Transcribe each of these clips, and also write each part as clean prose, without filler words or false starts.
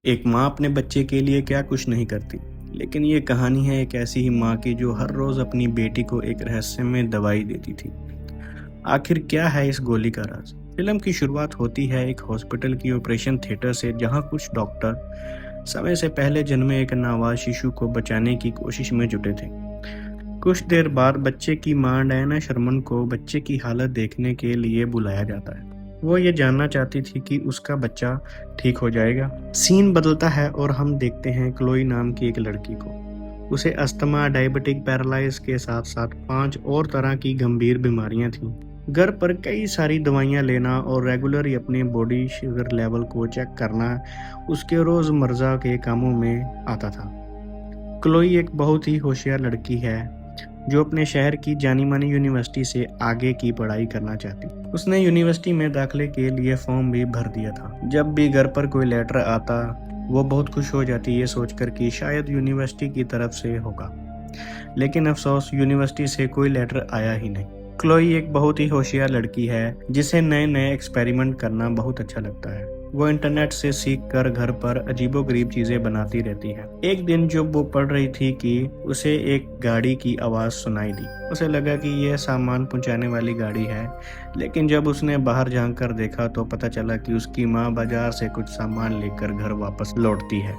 एक माँ अपने बच्चे के लिए क्या कुछ नहीं करती, लेकिन ये कहानी है एक ऐसी ही माँ की जो हर रोज अपनी बेटी को एक रहस्यमय दवाई देती थी। आखिर क्या है इस गोली का राज? फिल्म की शुरुआत होती है एक हॉस्पिटल की ऑपरेशन थिएटर से, जहां कुछ डॉक्टर समय से पहले जन्मे एक नाबालिग शिशु को बचाने की कोशिश में जुटे थे। कुछ देर बाद बच्चे की मां डायना शर्मन को बच्चे की हालत देखने के लिए बुलाया जाता है। वो ये जानना चाहती थी कि उसका बच्चा ठीक हो जाएगा। सीन बदलता है और हम देखते हैं क्लोई नाम की एक लड़की को। उसे अस्थमा, डायबिटिक पैरालाइज के साथ साथ 5 और तरह की गंभीर बीमारियां थीं। घर पर कई सारी दवाइयां लेना और रेगुलर अपने बॉडी शुगर लेवल को चेक करना उसके रोजमर्रा के कामों में आता था। क्लोई एक बहुत ही होशियार लड़की है जो अपने शहर की जानी मानी यूनिवर्सिटी से आगे की पढ़ाई करना चाहती। उसने यूनिवर्सिटी में दाखिले के लिए फॉर्म भी भर दिया था। जब भी घर पर कोई लेटर आता वो बहुत खुश हो जाती, ये सोचकर कि शायद यूनिवर्सिटी की तरफ से होगा। लेकिन अफसोस, यूनिवर्सिटी से कोई लेटर आया ही नहीं। क्लोई एक बहुत ही होशियार लड़की है जिसे नए नए एक्सपेरिमेंट करना बहुत अच्छा लगता है। वो इंटरनेट से सीखकर घर पर अजीबोगरीब चीजें बनाती रहती है। एक दिन जब वो पढ़ रही थी कि उसे एक गाड़ी की आवाज सुनाई दी। उसे लगा कि यह सामान पहुंचाने वाली गाड़ी है, लेकिन जब उसने बाहर झांक कर देखा तो पता चला कि उसकी माँ बाजार से कुछ सामान लेकर घर वापस लौटती है।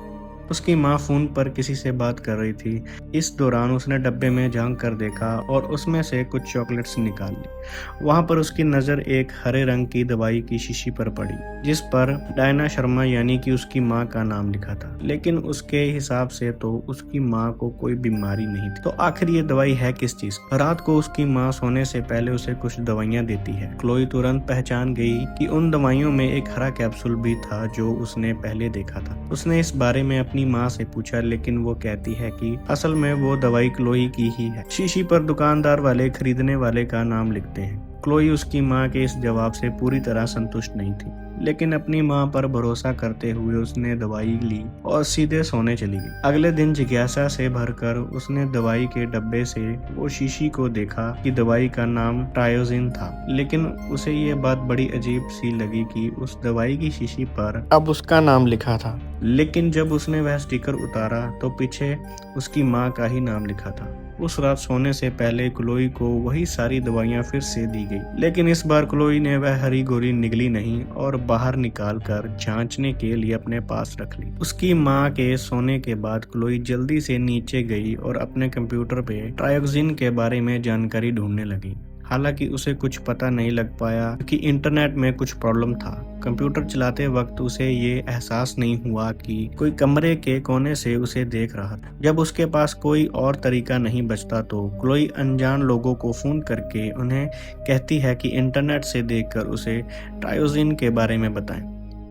उसकी माँ फोन पर किसी से बात कर रही थी। इस दौरान उसने डब्बे में झांक कर देखा और उसमें से कुछ चॉकलेट्स निकाल ली। वहां पर उसकी नजर एक हरे रंग की दवाई की शीशी पर पड़ी, जिस पर डायना शर्मा यानी कि उसकी माँ का नाम लिखा था। लेकिन उसके हिसाब से तो उसकी माँ को कोई बीमारी नहीं थी। तो आखिर ये दवाई है किस चीज? रात को उसकी माँ सोने से पहले उसे कुछ दवाइयाँ देती है। क्लोई तुरंत पहचान गई कि उन दवाइयों में एक हरा कैप्सूल भी था जो उसने पहले देखा था। उसने इस बारे में अपनी माँ से पूछा, लेकिन वो कहती है कि असल में वो दवाई क्लोई की ही है। शीशी पर दुकानदार वाले खरीदने वाले का नाम लिखते हैं। क्लोई उसकी माँ के इस जवाब से पूरी तरह संतुष्ट नहीं थी, लेकिन अपनी माँ पर भरोसा करते हुए उसने दवाई ली और सीधे सोने चली गई। अगले दिन जिज्ञासा से भरकर उसने दवाई के डब्बे से वो शीशी को देखा कि दवाई का नाम ट्रायोजिन था, लेकिन उसे ये बात बड़ी अजीब सी लगी कि उस दवाई की शीशी पर अब उसका नाम लिखा था। लेकिन जब उसने वह स्टिकर उतारा तो पीछे उसकी माँ का ही नाम लिखा था। उस रात सोने से पहले क्लोई को वही सारी दवाइयां फिर से दी गई, लेकिन इस बार क्लोई ने वह हरी गोली निगली नहीं और बाहर निकाल कर जांचने के लिए अपने पास रख ली। उसकी माँ के सोने के बाद क्लोई जल्दी से नीचे गई और अपने कंप्यूटर पे ट्रायोक्सिन के बारे में जानकारी ढूंढने लगी। हालांकि उसे कुछ पता नहीं लग पाया कि इंटरनेट में कुछ प्रॉब्लम था। कंप्यूटर चलाते वक्त उसे ये एहसास नहीं हुआ कि कोई कमरे के कोने से उसे देख रहा था। जब उसके पास कोई और तरीका नहीं बचता तो क्लोई अनजान लोगों को फोन करके उन्हें कहती है कि इंटरनेट से देखकर उसे ट्रायोजिन के बारे में बताएं।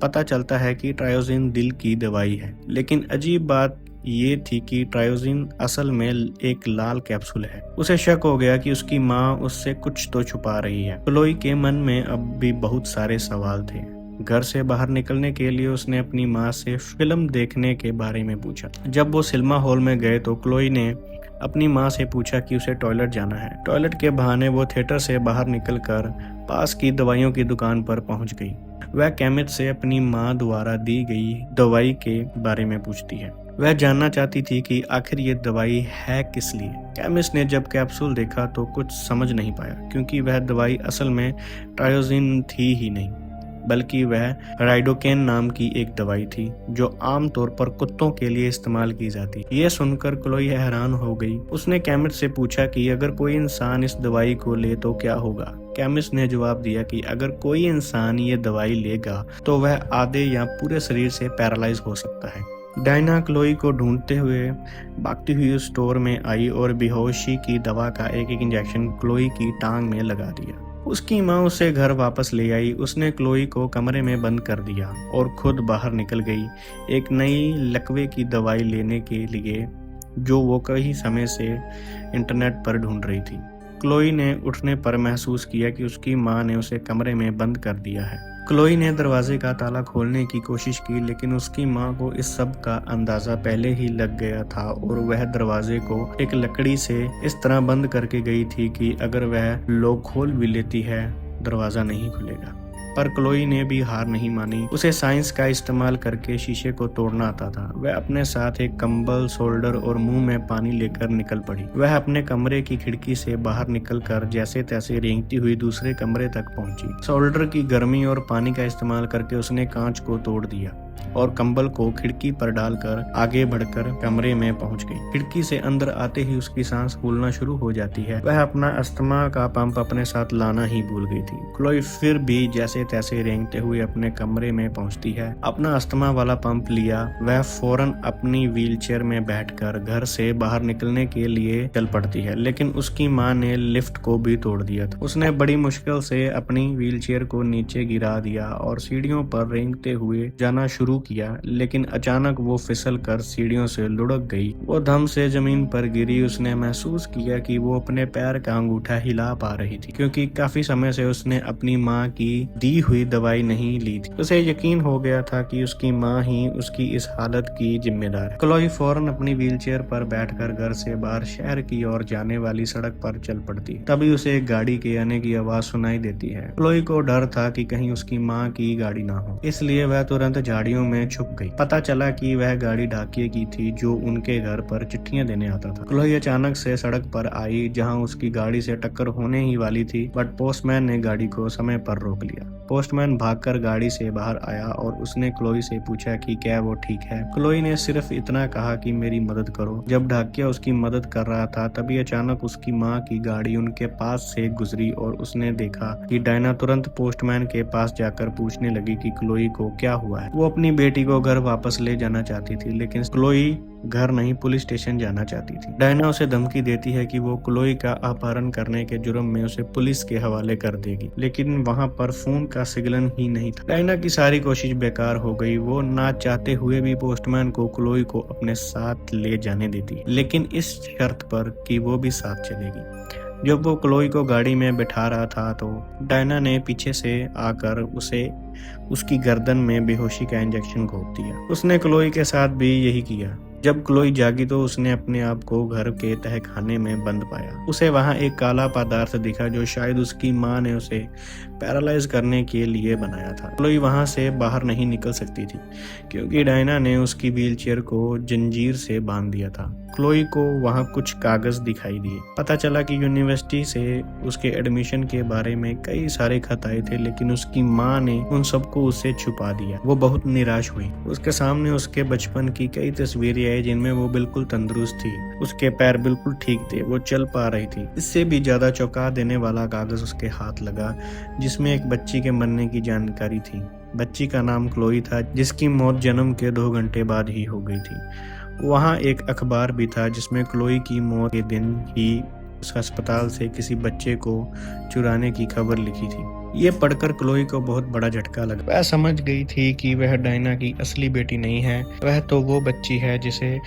पता चलता है कि ट्रायोजिन दिल की दवाई है, लेकिन अजीब बात ये थी कि ट्रायोजिन असल में एक लाल कैप्सूल है। उसे शक हो गया कि उसकी माँ उससे कुछ तो छुपा रही है। क्लोई के मन में अब भी बहुत सारे सवाल थे। घर से बाहर निकलने के लिए उसने अपनी माँ से फिल्म देखने के बारे में पूछा। जब वो सिनेमा हॉल में गए तो क्लोई ने अपनी माँ से पूछा कि उसे टॉयलेट जाना है। टॉयलेट के बहाने वो थिएटर से बाहर निकलकर पास की दवाइयों की दुकान पर पहुंच गई। वह केमिस्ट से अपनी माँ द्वारा दी गई दवाई के बारे में पूछती है। वह जानना चाहती थी कि आखिर ये दवाई है किस लिए। केमिस्ट ने जब कैप्सूल देखा तो कुछ समझ नहीं पाया, क्योंकि वह दवाई असल में ट्रायोजिन थी ही नहीं, बल्कि वह राइडोकेन नाम की एक दवाई थी जो आमतौर पर कुत्तों के लिए इस्तेमाल की जाती। ये सुनकर क्लोई हैरान हो गई। उसने केमिस्ट से पूछा कि अगर कोई इंसान इस दवाई को ले तो क्या होगा। केमिस्ट ने जवाब दिया कि अगर कोई इंसान ये दवाई लेगा तो वह आधे या पूरे शरीर से पैरालाइज हो सकता है। डायना क्लोई को ढूंढते हुए भागती हुई स्टोर में आई और बेहोशी की दवा का एक एक इंजेक्शन क्लोई की टांग में लगा दिया। उसकी माँ उसे घर वापस ले आई। उसने क्लोई को कमरे में बंद कर दिया और खुद बाहर निकल गई एक नई लकवे की दवाई लेने के लिए जो वो कई समय से इंटरनेट पर ढूंढ रही थी। क्लोई ने उठने पर महसूस किया कि उसकी माँ ने उसे कमरे में बंद कर दिया है। क्लोई ने दरवाजे का ताला खोलने की कोशिश की, लेकिन उसकी माँ को इस सब का अंदाजा पहले ही लग गया था और वह दरवाजे को एक लकड़ी से इस तरह बंद करके गई थी कि अगर वह लॉक खोल भी लेती है दरवाजा नहीं खुलेगा। पर क्लोई ने भी हार नहीं मानी। उसे साइंस का इस्तेमाल करके शीशे को तोड़ना आता था। वह अपने साथ एक कंबल, शोल्डर और मुंह में पानी लेकर निकल पड़ी। वह अपने कमरे की खिड़की से बाहर निकलकर जैसे तैसे रेंगती हुई दूसरे कमरे तक पहुंची। शोल्डर की गर्मी और पानी का इस्तेमाल करके उसने कांच को तोड़ दिया और कंबल को खिड़की पर डालकर आगे बढ़कर कमरे में पहुंच गई। खिड़की से अंदर आते ही उसकी सांस फूलना शुरू हो जाती है। वह अपना अस्थमा का पंप अपने साथ लाना ही भूल गई थी। क्लोई फिर भी जैसे तैसे रेंगते हुए अपने कमरे में पहुंचती है। अपना अस्थमा वाला पंप लिया, वह फौरन अपनी व्हीलचेयर में बैठकर घर से बाहर निकलने के लिए चल पड़ती है, लेकिन उसकी माँ ने लिफ्ट को भी तोड़ दिया था। उसने बड़ी मुश्किल से अपनी व्हीलचेयर को नीचे गिरा दिया और सीढ़ियों पर रेंगते हुए जाना शुरू किया, लेकिन अचानक वो फिसल कर सीढ़ियों से लुढ़क गई। वो धम से जमीन पर गिरी। उसने महसूस किया कि वो अपने पैर का अंगूठा हिला पा रही थी, क्योंकि काफी समय से उसने अपनी माँ की दी हुई दवाई नहीं ली थी। उसे यकीन हो गया था कि उसकी माँ ही उसकी इस हालत की जिम्मेदार है। क्लोई फौरन अपनी व्हीलचेयर पर बैठकर घर से बाहर शहर की ओर जाने वाली सड़क पर चल पड़ती है। तभी उसे एक गाड़ी के आने की आवाज सुनाई देती है। क्लोई को डर था कि कहीं उसकी माँ की गाड़ी ना हो, इसलिए वह तुरंत झाड़ियों में छुप गई। पता चला कि वह गाड़ी डाकिये की थी जो उनके घर पर चिट्ठियां देने आता था। क्लोई अचानक से सड़क पर आई जहां उसकी गाड़ी से टक्कर होने ही वाली थी, बट पोस्टमैन ने गाड़ी को समय पर रोक लिया। पोस्टमैन भागकर गाड़ी से बाहर आया और उसने क्लोई से पूछा कि क्या वो ठीक है। क्लोई ने सिर्फ इतना कहा कि मेरी मदद करो। जब डाकिया उसकी मदद कर रहा था, तभी अचानक उसकी माँ की गाड़ी उनके पास से गुजरी और उसने देखा कि डायना तुरंत पोस्टमैन के पास जाकर पूछने लगी कि क्लोई को क्या हुआ है। वो अपनी बेटी को घर वापस ले जाना चाहती थी, लेकिन क्लोई घर नहीं पुलिस स्टेशन जाना चाहती थी। डायना उसे धमकी देती है कि वो क्लोई का अपहरण करने के जुर्म में उसे पुलिस के हवाले कर देगी, लेकिन वहां पर फोन का सिग्नल ही नहीं था। डायना की सारी कोशिश बेकार हो गई। वो ना चाहते हुए भी पोस्टमैन को क्लोई को अपने साथ ले जाने देती, लेकिन इस शर्त पर कि वो भी साथ चलेगी। जब वो क्लोई को गाड़ी में बिठा रहा था तो डायना ने पीछे से आकर उसे उसकी गर्दन में बेहोशी का इंजेक्शन घोंप दिया। उसने क्लोई के साथ भी यही किया। जब क्लोई जागी तो उसने अपने आप को घर के तहखाने में बंद पाया। उसे वहां एक काला पदार्थ दिखा जो शायद उसकी माँ ने उसे पैरालाइज करने के लिए बनाया था। क्लोई वहां से बाहर नहीं निकल सकती थी क्योंकि डायना ने उसकी व्हीलचेयर को जंजीर से बांध दिया था। क्लोई को वहां कुछ कागज दिखाई दिए। पता चला कि यूनिवर्सिटी से उसके एडमिशन के बारे में कई सारे खत आए थे, लेकिन उसकी माँ ने उन सबको उससे छुपा दिया। वो बहुत निराश हुई। उसके सामने उसके बचपन की कई तस्वीरें आई जिनमें वो बिल्कुल तंदुरुस्त थी। उसके पैर बिल्कुल ठीक थे, वो चल पा रही थी। इससे भी ज्यादा चौंका देने वाला कागज उसके हाथ लगा जिसमें एक बच्ची के मरने की जानकारी थी। बच्ची का नाम क्लोई था, जिसकी मौत जन्म के 2 घंटे बाद ही हो गई थी। वहाँ एक अखबार भी था जिसमें क्लोई की मौत के दिन ही उस अस्पताल से किसी बच्चे को चुराने की खबर लिखी थी। ये पढ़कर क्लोई को बहुत बड़ा झटका लगा। वह समझ गई थी कि वह डायना की असली बेटी नहीं है, वह तो वो बच्ची है जिसे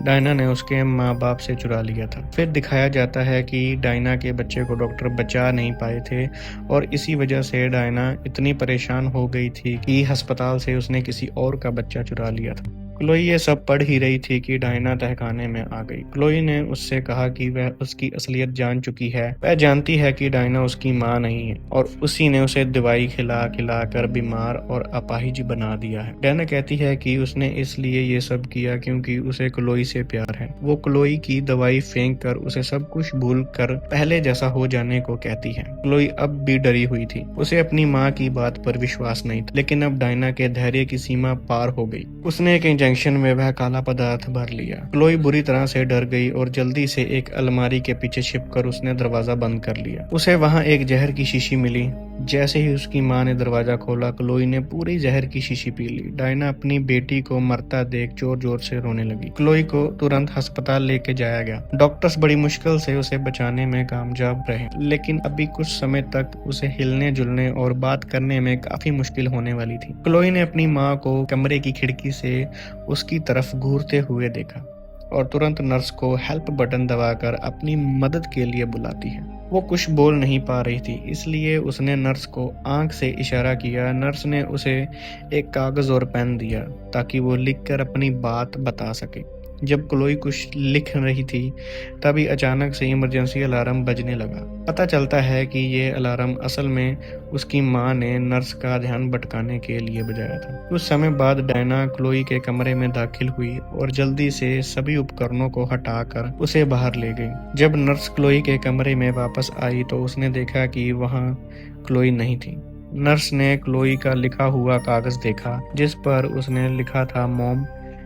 डायना ने उसके माँ बाप से चुरा लिया था। फिर दिखाया जाता है कि डायना के बच्चे को डॉक्टर बचा नहीं पाए थे और इसी वजह से डायना इतनी परेशान हो गई थी कि अस्पताल से उसने किसी और का बच्चा चुरा लिया था। क्लोई ये सब पढ़ ही रही थी कि डायना तहखाने में आ गई। क्लोई ने उससे कहा कि वह उसकी असलियत जान चुकी है। वह जानती है कि डायना उसकी माँ नहीं है और उसी ने उसे दवाई खिला कर बीमार और अपाहिज बना दिया है। डायना कहती है कि उसने इसलिए ये सब किया क्योंकि उसे क्लोई से प्यार है। वो क्लोई की दवाई फेंक कर उसे सब कुछ भूल कर पहले जैसा हो जाने को कहती है। क्लोई अब भी डरी हुई थी। उसे अपनी माँ की बात पर विश्वास नहीं था, लेकिन अब डायना के धैर्य की सीमा पार हो गई। उसने एक इंजेक्शन में वह काला पदार्थ भर लिया। क्लोई बुरी तरह से डर गई और जल्दी से एक अलमारी के पीछे छिपकर उसने दरवाजा बंद कर लिया। उसे वहां एक जहर की शीशी मिली। जैसे ही उसकी माँ ने दरवाजा खोला, क्लोई ने पूरी जहर की शीशी पी ली। डायना अपनी बेटी को मरता देख जोर जोर से रोने लगी। क्लोई को तुरंत अस्पताल लेके जाया गया। डॉक्टर्स बड़ी मुश्किल से उसे बचाने में कामयाब रहे, लेकिन अभी कुछ समय तक उसे हिलने जुलने और बात करने में काफी मुश्किल होने वाली थी। क्लोई ने अपनी माँ को कमरे की खिड़की से उसकी तरफ घूरते हुए देखा और तुरंत नर्स को हेल्प बटन दबाकर अपनी मदद के लिए बुलाती है। वो कुछ बोल नहीं पा रही थी, इसलिए उसने नर्स को आंख से इशारा किया। नर्स ने उसे एक कागज और पेन दिया ताकि वो लिखकर अपनी बात बता सके। जब क्लोई कुछ लिख रही थी तभी अचानक से इमरजेंसी अलार्म बजने लगा। पता चलता है कि ये अलार्म असल में उसकी माँ ने नर्स का ध्यान भटकाने के लिए बजाया था। कुछ समय बाद डायना क्लोई के कमरे में दाखिल हुई और जल्दी से सभी उपकरणों को हटाकर उसे बाहर ले गई। जब नर्स क्लोई के कमरे में वापस आई तो उसने देखा कि वहाँ क्लोई नहीं थी। नर्स ने क्लोई का लिखा हुआ कागज देखा जिस पर उसने लिखा था मॉम।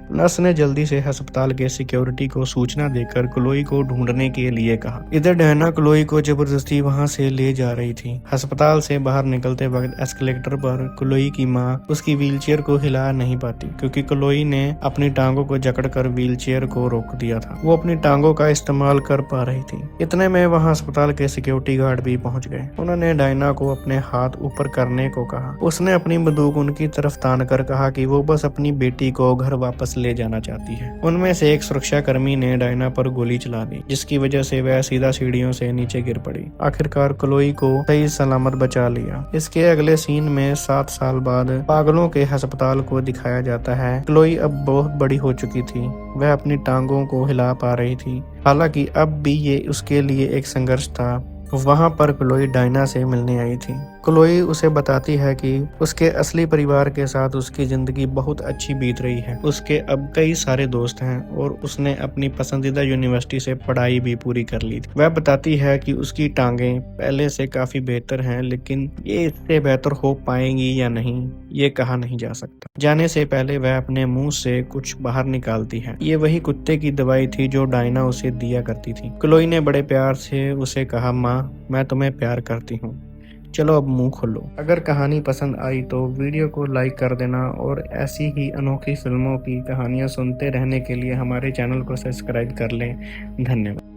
नर्स ने जल्दी से अस्पताल के सिक्योरिटी को सूचना देकर क्लोई को ढूंढने के लिए कहा। इधर डायना क्लोई को जबरदस्ती वहां से ले जा रही थी। अस्पताल से बाहर निकलते वक्त एस्केलेटर पर क्लोई की माँ उसकी व्हीलचेयर को हिला नहीं पाती क्योंकि क्लोई ने अपनी टांगों को जकड़कर व्हीलचेयर को रोक दिया था। वो अपनी टांगों का इस्तेमाल कर पा रही थी। इतने में वहाँ अस्पताल के सिक्योरिटी गार्ड भी पहुंच गए। उन्होंने डायना को अपने हाथ ऊपर करने को कहा। उसने अपनी बंदूक उनकी तरफ तान कर कहा कि वो बस अपनी बेटी को घर वापस ले जाना चाहती है। उनमें से एक सुरक्षा कर्मी ने डायना पर गोली चला दी जिसकी वजह से वह सीधा सीढ़ियों से नीचे गिर पड़ी। आखिरकार क्लोई को सही सलामत बचा लिया। इसके अगले सीन में 7 साल बाद पागलों के अस्पताल को दिखाया जाता है। क्लोई अब बहुत बड़ी हो चुकी थी। वह अपनी टांगों को हिला पा रही थी। हालांकि अब भी ये उसके लिए एक संघर्ष था। वहां पर क्लोई डायना से मिलने आई थी। क्लोई उसे बताती है कि उसके असली परिवार के साथ उसकी जिंदगी बहुत अच्छी बीत रही है। उसके अब कई सारे दोस्त हैं और उसने अपनी पसंदीदा यूनिवर्सिटी से पढ़ाई भी पूरी कर ली थी। वह बताती है कि उसकी टांगें पहले से काफी बेहतर हैं, लेकिन ये इससे बेहतर हो पाएंगी या नहीं ये कहा नहीं जा सकता। जाने से पहले वह अपने मुंह से कुछ बाहर निकालती है। ये वही कुत्ते की दवाई थी जो डायना उसे दिया करती थी। क्लोई ने बड़े प्यार से उसे कहा, माँ मैं तुम्हें प्यार करती हूँ, चलो अब मुंह खोलो। अगर कहानी पसंद आई तो वीडियो को लाइक कर देना और ऐसी ही अनोखी फिल्मों की कहानियां सुनते रहने के लिए हमारे चैनल को सब्सक्राइब कर लें। धन्यवाद।